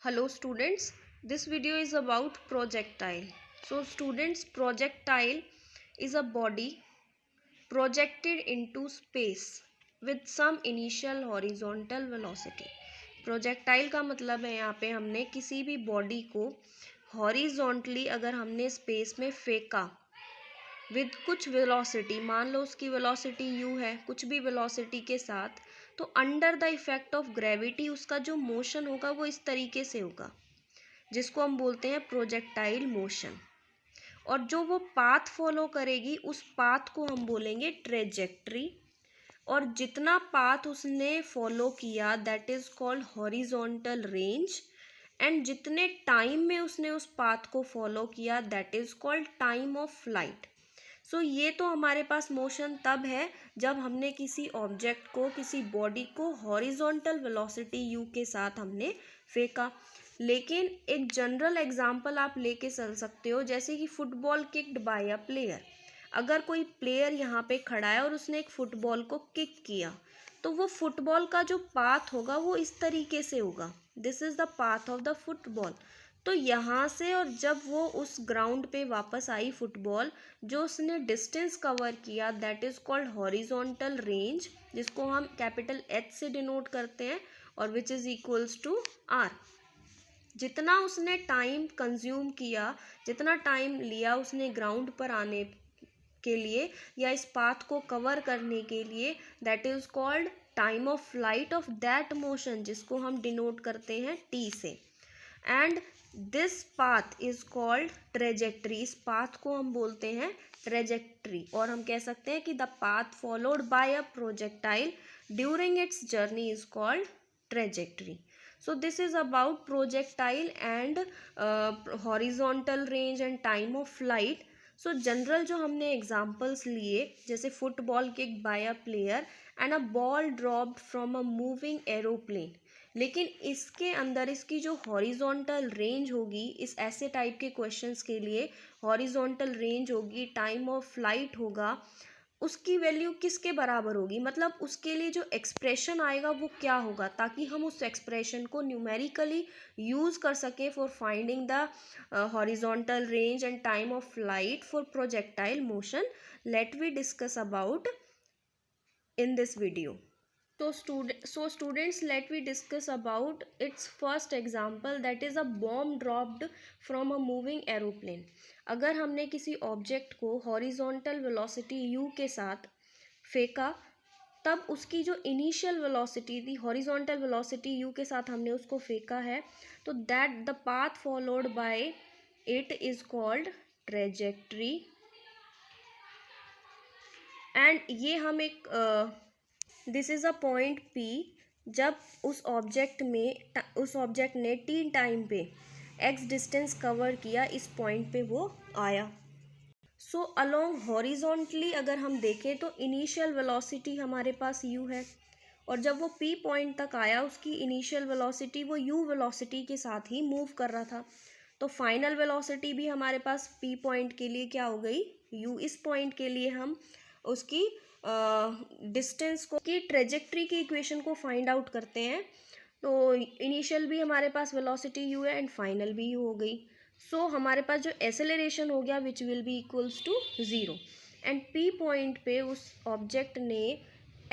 Hello students, this video is about projectile. So students, projectile is a body projected into space with some initial horizontal velocity. Projectile का मतलब है यहाँ पे हमने किसी भी बॉडी को हॉरिजॉन्टली अगर हमने स्पेस में फेंका विद कुछ वेलोसिटी, मान लो उसकी वेलोसिटी u है, कुछ भी वेलोसिटी के साथ, तो under the effect of gravity उसका जो मोशन होगा वो इस तरीके से होगा जिसको हम बोलते हैं प्रोजेक्टाइल मोशन। और जो वो पाथ फॉलो करेगी उस पाथ को हम बोलेंगे ट्रेजेक्ट्री। और जितना पाथ उसने फॉलो किया that is called horizontal range. And जितने टाइम में उसने उस पाथ को फॉलो किया that is called time of flight. So ये तो हमारे पास मोशन तब है जब हमने किसी ऑब्जेक्ट को, किसी बॉडी को हॉरिजॉन्टल वेलोसिटी u के साथ हमने फेंका। लेकिन एक जनरल एग्जांपल आप लेके चल सकते हो, जैसे कि football kicked bye a player. अगर कोई प्लेयर यहाँ पे खड़ा है और उसने एक फुटबॉल को किक किया, तो वो फुटबॉल का जो पाथ होगा वो इस तरीके से होगा, this is the path of the football. तो यहाँ से और जब वो उस ग्राउंड पे वापस आई फुटबॉल, जो उसने डिस्टेंस कवर किया that is called horizontal range, जिसको हम कैपिटल H से डिनोट करते हैं और which is equals to R। जितना उसने टाइम कंज्यूम किया, जितना टाइम लिया उसने ग्राउंड पर आने के लिए या इस पाथ को कवर करने के लिए, that is called time of flight of that motion, जिसको हम डिनोट करते हैं T से। And this path is called trajectory. इस पाथ को हम बोलते हैं ट्रेजेक्ट्री। और हम कह सकते हैं कि the path followed bye a projectile during its journey is called trajectory. So this is about projectile and horizontal range and time of flight. So general जो हमने examples लिए, जैसे football kicked by a player and a ball dropped from a moving aeroplane, लेकिन इसके अंदर इसकी जो horizontal range होगी, इस ऐसे टाइप के क्वेश्चंस के लिए हॉरिजॉन्टल रेंज होगी, टाइम ऑफ फ्लाइट होगा, उसकी वैल्यू किसके बराबर होगी, मतलब उसके लिए जो एक्सप्रेशन आएगा वो क्या होगा, ताकि हम उस एक्सप्रेशन को न्यूमेरिकली यूज़ कर सकें for finding the horizontal range and time of flight for projectile motion. Let we discuss about in this video. So students, let me discuss about its first example, that is a bomb dropped from a moving aeroplane. अगर हमने किसी object को horizontal velocity u के साथ फेंका, तब उसकी जो इनिशियल वेलोसिटी थी, हॉरिजॉन्टल वेलोसिटी u के साथ हमने उसको फेंका है, तो that the path followed by it is called trajectory. And ये हम एक this is a point P, जब उस ऑब्जेक्ट ने t टाइम पे x डिस्टेंस कवर किया, इस पॉइंट पे वो आया। सो अलोंग हॉरिजॉन्टली अगर हम देखें तो इनिशियल वेलोसिटी हमारे पास u है, और जब वो P पॉइंट तक आया उसकी इनिशियल वेलोसिटी वो u वेलोसिटी के साथ ही मूव कर रहा था। तो फाइनल वेलोसिटी भी हमारे पास P पॉइंट के लिए क्या हो गई, u। इस पॉइंट के लिए हम उसकी डिस्टेंस को, की ट्रेजेक्ट्री की इक्वेशन को फाइंड आउट करते हैं। तो इनिशियल भी हमारे पास वेलोसिटी u है एंड फाइनल भी u हो गई। सो हमारे पास जो एक्सेलरेशन हो गया which will be equals to 0। And P point पे उस ऑब्जेक्ट ने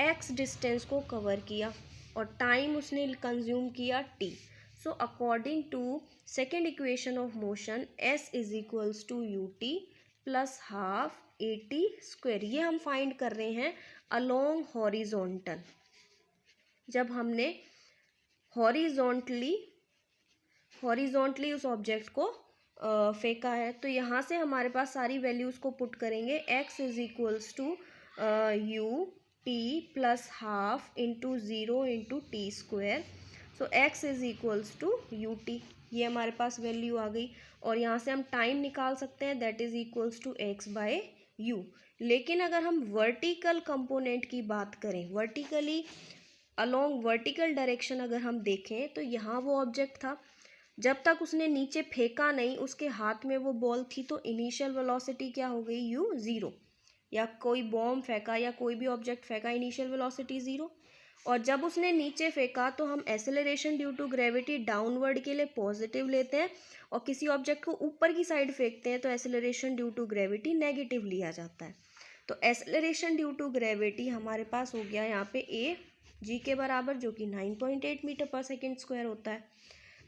x डिस्टेंस को कवर किया और टाइम उसने कंज्यूम किया t। So according to second equation of motion, s is equals to ut plus half AT square. ये हम फाइंड कर रहे हैं अलोंग हॉरिजॉन्टल, जब हमने हॉरिजॉन्टली उस ऑब्जेक्ट को फेंका है। तो यहाँ से हमारे पास सारी वैल्यूज़ को पुट करेंगे, x is equals to ut plus half into 0 into T square. So x is equals to ut, ये हमारे पास वैल्यू आ गई। और यहाँ से हम टाइम निकाल सकते हैं, that is equals to x by u। लेकिन अगर हम वर्टिकल कंपोनेंट की बात करें, वर्टिकली अलोंग वर्टिकल डायरेक्शन अगर हम देखें, तो यहाँ वो ऑब्जेक्ट था, जब तक उसने नीचे फेंका नहीं, उसके हाथ में वो बॉल थी, तो इनिशियल वेलोसिटी क्या हो गई, u 0। या कोई बॉम्ब फेंका या कोई भी ऑब्जेक्ट फेंका, इनिशियल वेलोसिटी 0। और जब उसने नीचे फेंका तो हम acceleration due to gravity downward के लिए पॉजिटिव लेते हैं, और किसी ऑब्जेक्ट को ऊपर की साइड फेंकते हैं तो acceleration due to gravity negative लिया जाता है। तो एसेलरेशन ड्यू टू ग्रेविटी हमारे पास हो गया यहाँ पे ए जी के बराबर, जो कि 9.8 मीटर पर सेकेंड स्क्वायर होता है।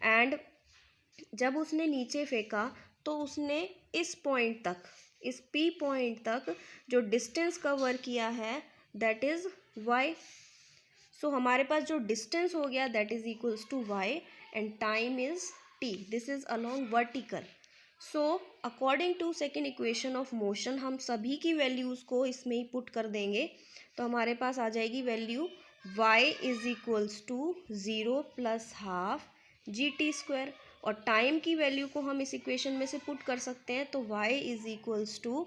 एंड जब उसने नीचे फेंका तो उसने इस पॉइंट तक, इस पी पॉइंट तक जो डिस्टेंस कवर किया है दैट इज वाई। सो हमारे पास जो डिस्टेंस हो गया that is equals to Y and time is T. This is along vertical. So according to second equation of motion हम सभी की वैल्यूज़ को इसमें ही पुट कर देंगे, तो हमारे पास आ जाएगी value y is equals to 0 plus half G T square, और टाइम की वैल्यू को हम इस इक्वेशन में से पुट कर सकते हैं, तो y is equals to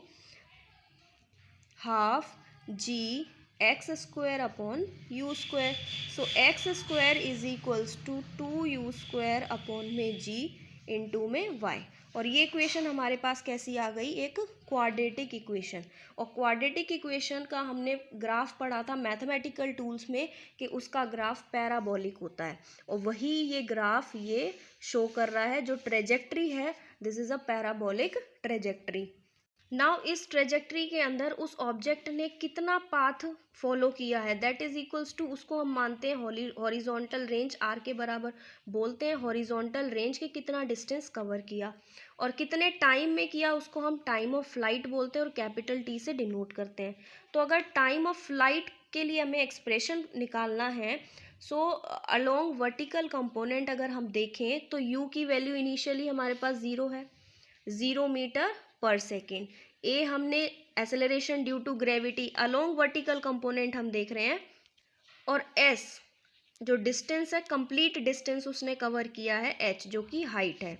half G X square upon U square. So X square is equals to 2u square upon में जी इंटू में y। और ये इक्वेशन हमारे पास कैसी आ गई, एक क्वाड्रेटिक इक्वेशन। और क्वाड्रेटिक इक्वेशन का हमने ग्राफ पढ़ा था मैथमेटिकल टूल्स में कि उसका ग्राफ पैराबोलिक होता है, और वही ये ग्राफ ये शो कर रहा है। जो ट्रेजेक्ट्री है this is a parabolic trajectory. Now इस ट्रेजेक्ट्री के अंदर उस ऑब्जेक्ट ने कितना पाथ फॉलो किया है दैट इज इक्वल्स टू, उसको हम मानते हैं हॉरिजॉन्टल रेंज आर के बराबर, बोलते हैं हॉरिजॉन्टल रेंज के कितना डिस्टेंस कवर किया और कितने टाइम में किया उसको हम टाइम ऑफ फ्लाइट बोलते हैं और कैपिटल टी से डिनोट करते हैं। तो अगर टाइम ऑफ फ्लाइट के लिए हमें एक्सप्रेशन निकालना है, सो अलोंग वर्टिकल कंपोनेंट अगर हम देखें तो यू की वैल्यू इनिशियली हमारे पास 0 है, 0 मीटर पर सेकेंड। ए हमने acceleration due to gravity along vertical component हम देख रहे हैं, और एस जो डिस्टेंस है कंप्लीट डिस्टेंस उसने कवर किया है एच जो कि हाइट है।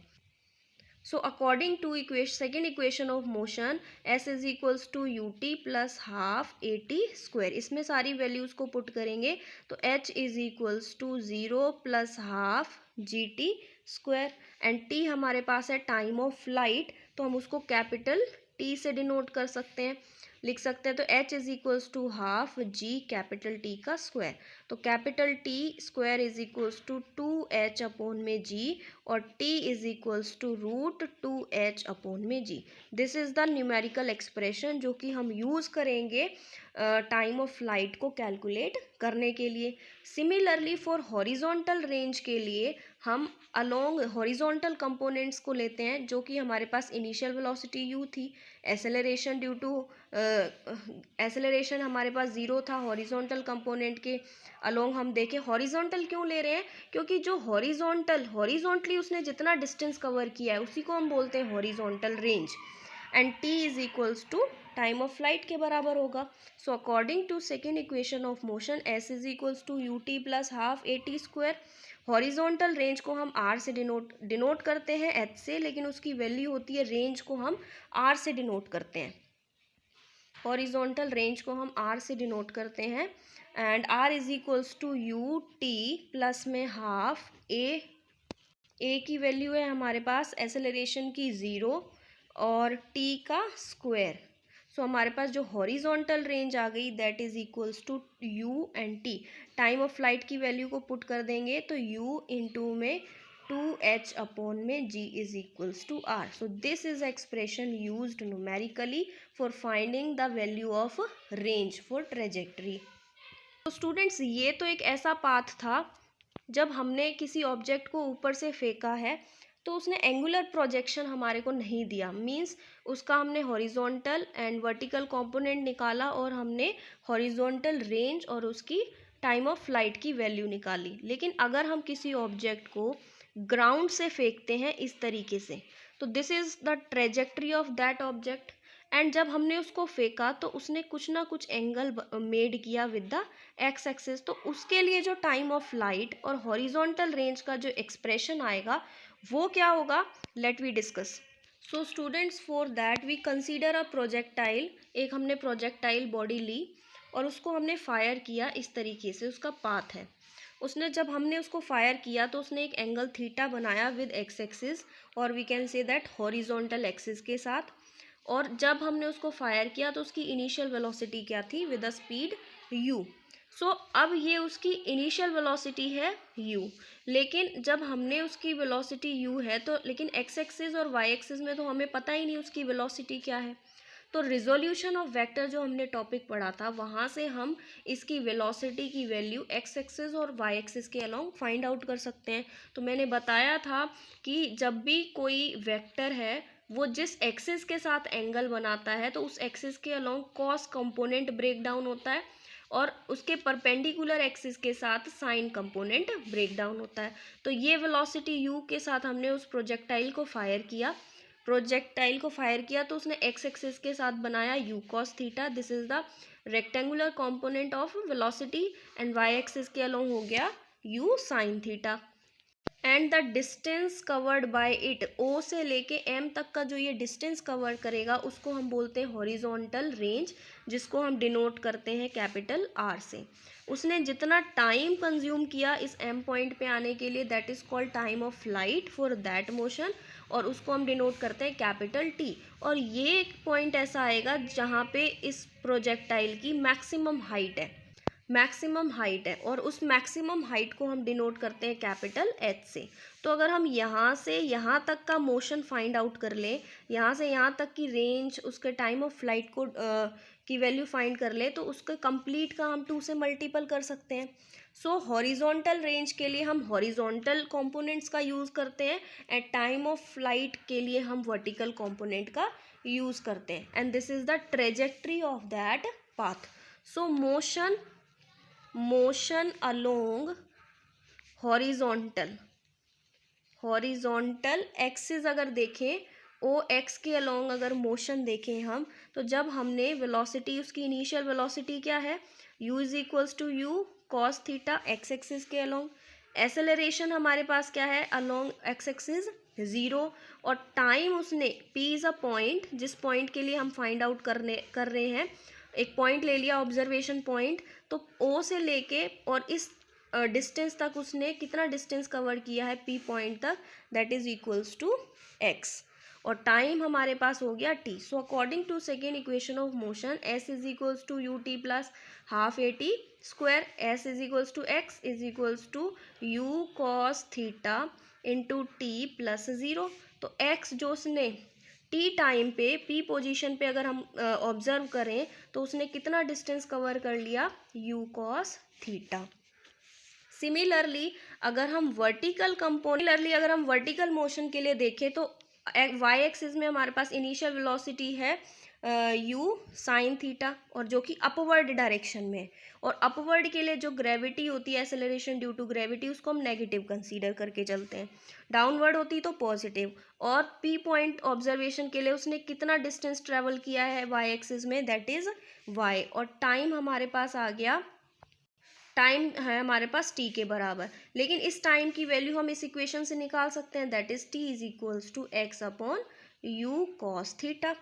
So according to second equation of motion S is equals to U T plus half A T square, इसमें सारी वैल्यूज को पुट करेंगे तो H is equals to 0 plus half G T square, and T हमारे पास है time of flight, तो हम उसको कैपिटल टी से डिनोट कर सकते हैं, लिख सकते हैं। तो H is equals to half g capital T का स्क्वायर, तो capital T square is equals to 2h upon में जी, और t is equals to root 2h upon में g. This is the numerical expression जो कि हम use करेंगे time of flight को कैलकुलेट करने के लिए। सिमिलरली फॉर हॉरिजॉन्टल रेंज के लिए हम अलोंग हॉरिजॉन्टल कंपोनेंट्स को लेते हैं, जो कि हमारे पास इनिशियल वेलोसिटी u थी, एसेलरेशन ड्यू टू एसेलरेशन हमारे पास 0 था हॉरिजॉन्टल कंपोनेंट के अलोंग। हम देखें हॉरिजॉन्टल क्यों ले रहे हैं, क्योंकि जो हॉरिजॉन्टली उसने जितना डिस्टेंस कवर किया है उसी को हम बोलते हैं horizontal range, and t is equals to time of flight के बराबर होगा। So according to second equation of motion s is equals to U T plus half A T square. Horizontal range को हम r से denote करते हैं h से, लेकिन उसकी वैल्यू होती है रेंज को हम r से डिनोट करते हैं, हॉरिजॉन्टल रेंज को हम r से डिनोट करते हैं, and r is equals to U T plus में हाफ ए की वैल्यू है हमारे पास एसेलरेशन की 0 और t का स्क्वायर। सो हमारे पास जो हॉरिजॉन्टल रेंज आ गई that is equals to u and t। Time of flight की वैल्यू को पुट कर देंगे तो u इंटू में 2h अपॉन में g is equals to r। So this is expression used numerically for finding the value of range for trajectory. तो students ये तो एक ऐसा पाथ था जब हमने किसी ऑब्जेक्ट को ऊपर से फेंका है तो उसने एंगुलर प्रोजेक्शन हमारे को नहीं दिया, मींस उसका हमने हॉरिजॉन्टल एंड वर्टिकल कंपोनेंट निकाला और हमने हॉरिजॉन्टल रेंज और उसकी टाइम ऑफ फ्लाइट की वैल्यू निकाली। लेकिन अगर हम किसी ऑब्जेक्ट को ग्राउंड से फेंकते हैं इस तरीके से, तो this is the trajectory of that object, and जब हमने उसको फेंका तो उसने कुछ ना कुछ एंगल मेड किया विद द एक्स एक्सिस, तो उसके लिए जो टाइम ऑफ फ्लाइट और हॉरिजॉन्टल रेंज का जो एक्सप्रेशन आएगा वो क्या होगा, let we discuss. So students for that we consider a projectile. एक हमने प्रोजेक्टाइल बॉडी ली और उसको हमने फायर किया इस तरीके से, उसका पाथ है, उसने जब हमने उसको फायर किया तो उसने एक एंगल थीटा बनाया विद एक्स एक्सिस, और we can say that horizontal axis के साथ। और जब हमने उसको फायर किया तो उसकी इनिशियल वेलोसिटी क्या थी विद द स्पीड u। सो अब ये उसकी इनिशियल वेलोसिटी है u, लेकिन जब हमने उसकी वेलोसिटी u है तो लेकिन x एक्सिस और y एक्सिस में तो हमें पता ही नहीं उसकी वेलोसिटी क्या है। तो रिजोल्यूशन ऑफ वेक्टर जो हमने टॉपिक पढ़ा था वहाँ से हम इसकी वेलोसिटी की वैल्यू x एक्सिस और y एक्सिस के अलोंग फाइंड आउट कर सकते हैं। तो मैंने बताया था कि जब भी कोई वेक्टर है वो जिस एक्सिस के साथ एंगल बनाता है तो उस एक्सिस के along cos component break down होता है और उसके परपेंडिकुलर एक्सिस के साथ साइन कंपोनेंट ब्रेक डाउन होता है। तो ये वेलोसिटी u के साथ हमने उस प्रोजेक्टाइल को फायर किया तो उसने x एक्सिस के साथ बनाया u cos theta, this is the rectangular component of velocity, and y axis के अलोंग हो गया u sin theta. And the distance covered by it, O से लेके एम तक का जो ये डिस्टेंस कवर करेगा उसको हम बोलते हैं हॉरिजॉन्टल रेंज, जिसको हम डिनोट करते हैं कैपिटल आर से। उसने जितना टाइम कंज्यूम किया इस एम पॉइंट पे आने के लिए that is called time of flight for that motion, और उसको हम डिनोट करते हैं कैपिटल टी। और ये एक पॉइंट ऐसा आएगा जहाँ पे इस प्रोजेक्टाइल की मैक्सिमम हाइट है और उस मैक्सिमम हाइट को हम डिनोट करते हैं कैपिटल एच से। तो अगर हम यहाँ से यहाँ तक का मोशन फाइंड आउट कर लें, यहाँ से यहाँ तक की रेंज, उसके टाइम ऑफ फ्लाइट को की वैल्यू फाइंड कर ले तो उसके कंप्लीट का हम 2 से मल्टीपल कर सकते हैं। सो हॉरिजॉन्टल रेंज के लिए हम हॉरिजॉन्टल कंपोनेंट्स का यूज़ करते हैं, एट टाइम ऑफ फ्लाइट के लिए हम वर्टिकल कंपोनेंट का यूज़ करते हैं, and this is the trajectory of that path. So motion along horizontal axis अगर देखें, ओ एक्स के अलोंग अगर मोशन देखें हम, तो जब हमने वेलोसिटी, उसकी इनिशियल वेलोसिटी क्या है, u is equals to you cos theta X axis के अलोंग। एसेलरेशन हमारे पास क्या है अलोंग एक्स एक्सिस 0, और टाइम उसने p इज़ अ पॉइंट, जिस पॉइंट के लिए हम फाइंड आउट कर रहे हैं, एक पॉइंट ले लिया ऑब्जर्वेशन पॉइंट, तो o से लेके और इस डिस्टेंस तक उसने कितना डिस्टेंस कवर किया है p पॉइंट तक, that is equals to x, और टाइम हमारे पास हो गया t। So according to second equation of motion s is equals to U T plus half A T square, s is equals to x is equals to you cos theta into T plus 0। तो x जो उसने T time पे p position पे अगर हम observe करें तो उसने कितना डिस्टेंस कवर कर लिया, u cos थीटा। सिमिलरली अगर हम वर्टिकल मोशन के लिए देखें तो y एक्सिस में हमारे पास इनिशियल वेलोसिटी है u sin थीटा, और जो कि अपवर्ड डायरेक्शन में, और अपवर्ड के लिए जो ग्रेविटी होती है एक्सेलरेशन ड्यू टू ग्रेविटी, उसको हम नेगेटिव कंसीडर करके चलते हैं, डाउनवर्ड होती तो पॉजिटिव। और p पॉइंट ऑब्जर्वेशन के लिए उसने कितना डिस्टेंस ट्रेवल किया है y एक्सिस में, दैट इज y, और टाइम हमारे पास आ गया, टाइम है हमारे पास t के बराबर, लेकिन इस टाइम की वैल्यू हम इस इक्वेशन से निकाल सकते हैं, that is t is equals to x upon u cos theta.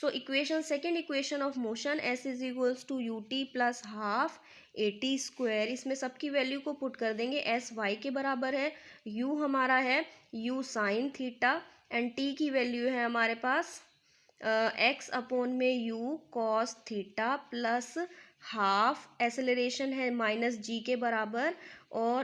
So equation, second equation of motion s is equals to U T plus half A T square, इसमें सबकी value को put कर देंगे, s y के बराबर है, u हमारा है u sine theta, and t की वैल्यू है हमारे पास x अपॉन में u cos theta plus half, acceleration है माइनस g के बराबर, और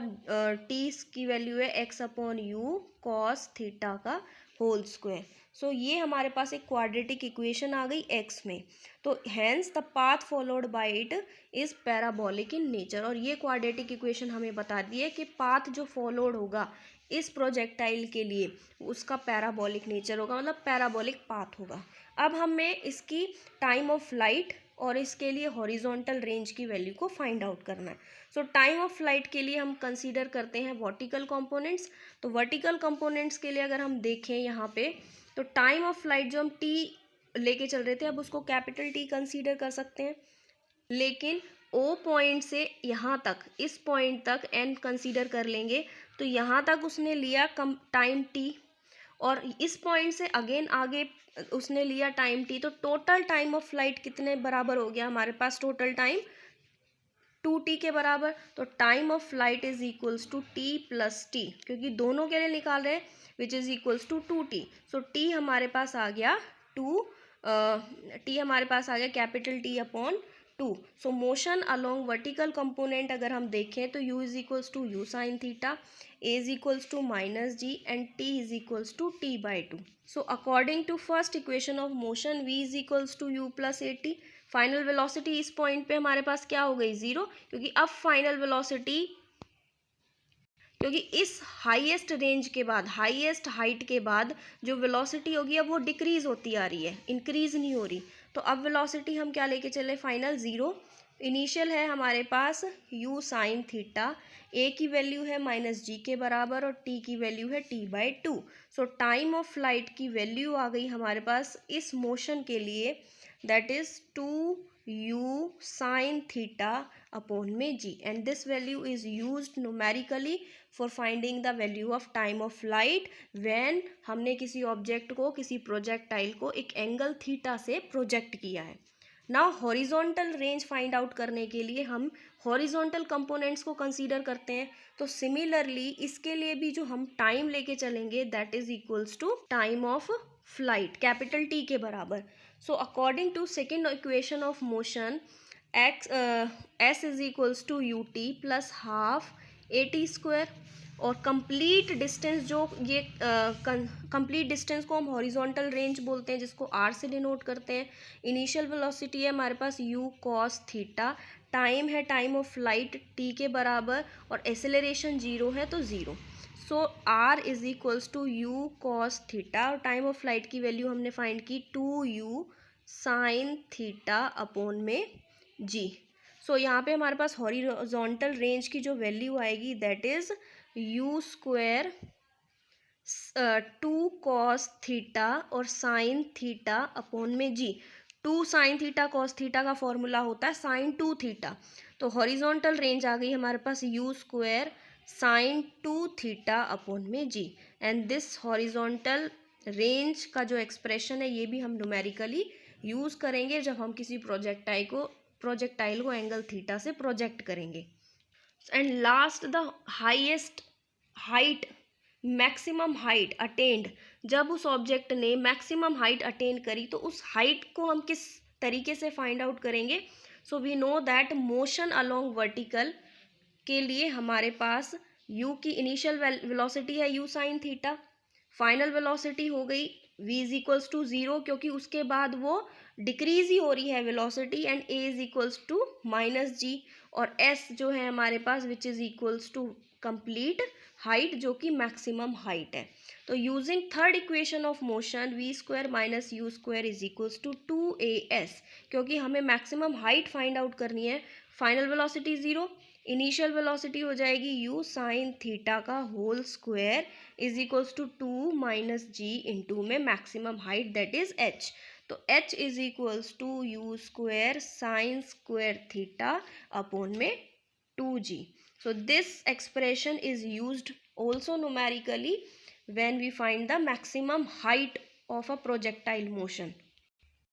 t की वैल्यू है x upon you cos theta का होल स्क्वायर। सो ये हमारे पास एक क्वाड्रेटिक इक्वेशन आ गई x में। तो hence the path followed by it is parabolic in nature, और ये क्वाड्रेटिक इक्वेशन हमें बता दी है कि पाथ जो फॉलोड होगा इस प्रोजेक्टाइल के लिए उसका पैराबोलिक नेचर होगा, मतलब पैराबोलिक पाथ होगा। अब हमें इसकी टाइम ऑफ फ्लाइट और इसके लिए हॉरिजॉन्टल रेंज की वैल्यू को फाइंड आउट करना है। सो टाइम ऑफ फ्लाइट के लिए हम कंसीडर करते हैं वर्टिकल कंपोनेंट्स। तो वर्टिकल कंपोनेंट्स के लिए अगर हम देखें यहाँ पे, तो टाइम ऑफ फ्लाइट जो हम t लेके चल रहे थे, अब उसको कैपिटल T कंसीडर कर सकते हैं, लेकिन O पॉइंट से यहाँ तक, इस पॉइंट तक n कंसीडर कर लेंगे, तो यहाँ तक उसने लिया कम टाइम t, और इस पॉइंट से अगेन आगे उसने लिया टाइम t, तो टोटल टाइम ऑफ फ्लाइट कितने बराबर हो गया हमारे पास, टोटल टाइम 2t के बराबर। तो time of flight is equals to t plus t, क्योंकि दोनों के लिए निकाल रहे हैं, which is equals to 2t। So t हमारे पास आ गया capital T upon 2. So motion along vertical component अगर हम देखें तो u is equals to U sine theta, a is equals to minus G and t is equals to t by 2. So according to first equation of motion v is equals to U plus A T, final velocity इस point पे हमारे पास क्या हो गई, 0, क्योंकि अब final velocity, क्योंकि इस हाईएस्ट रेंज के बाद, हाईएस्ट हाइट के बाद जो वेलोसिटी होगी अब वो डिक्रीज होती आ रही है, इंक्रीज नहीं हो रही. तो अब वेलोसिटी हम क्या लेके चले, फाइनल 0. इनिशियल है हमारे पास u साइन थीटा, a की वैल्यू है माइनस जी के बराबर और t की वैल्यू है t by 2. So time of flight की वैल्यू आ गई हमारे पास इस मोशन के लिए, that is 2u sign theta upon में g, and this value is used numerically for finding the value of time of flight when हमने किसी ऑब्जेक्ट को, किसी प्रोजेक्टाइल को एक एंगल थीटा से प्रोजेक्ट किया है. Now horizontal range find out करने के लिए हम हॉरिजॉन्टल कंपोनेंट्स को कंसीडर करते हैं. तो सिमिलरली इसके लिए भी जो हम टाइम लेके चलेंगे that is equals to time of flight, capital T के बराबर. So according to second equation of motion, S is equals to U T plus half A T square, और कंप्लीट डिस्टेंस, जो ये कंप्लीट डिस्टेंस को हम horizontal range बोलते हैं, जिसको आर से डिनोट करते हैं. इनिशियल वेलोसिटी है हमारे पास यू कॉस थीटा, टाइम है टाइम ऑफ फ्लाइट टी के बराबर, और एक्सेलरेशन 0 है तो 0. So R is equals to you cos theta, और टाइम ऑफ फ्लाइट की वैल्यू हमने फाइंड की 2u साइन थीटा अपॉन में जी. सो यहाँ पे हमारे पास हॉरिजॉन्टल रेंज की जो वैल्यू आएगी that is u square 2 cos theta और साइन थीटा अपॉन में g. 2 sine theta cos theta का फॉर्मूला होता है साइन 2 थीटा. तो हॉरिजॉन्टल रेंज आ गई हमारे पास u square sine 2 theta upon में g, and this horizontal range का जो एक्सप्रेशन है ये भी हम न्यूमेरिकली यूज़ करेंगे जब हम किसी प्रोजेक्टाइल को एंगल थीटा से प्रोजेक्ट करेंगे. And last the highest height, maximum height attend, जब उस ऑब्जेक्ट ने मैक्सिमम हाइट अटेन करी तो उस हाइट को हम किस तरीके से फाइंड आउट करेंगे. So we know that motion along vertical के लिए हमारे पास u की इनिशियल वेलोसिटी है u sine theta, final velocity हो गई v इज इक्वल्स टू 0, क्योंकि उसके बाद वो डिक्रीज ही हो रही है velocity, and a is equals to minus g, और s जो है हमारे पास which is equals to complete height, जो कि मैक्सिमम हाइट है. तो using third equation of motion v square minus u square is equals to 2as, क्योंकि हमें मैक्सिमम हाइट फाइंड आउट करनी है. फाइनल वेलोसिटी 0, इनिशियल वेलोसिटी हो जाएगी u साइन थीटा का whole square is equals to 2 minus g into में maximum height that is h. तो h is equals to u square sine square theta upon में 2g. So this expression is used also numerically when we find the maximum height of a projectile motion.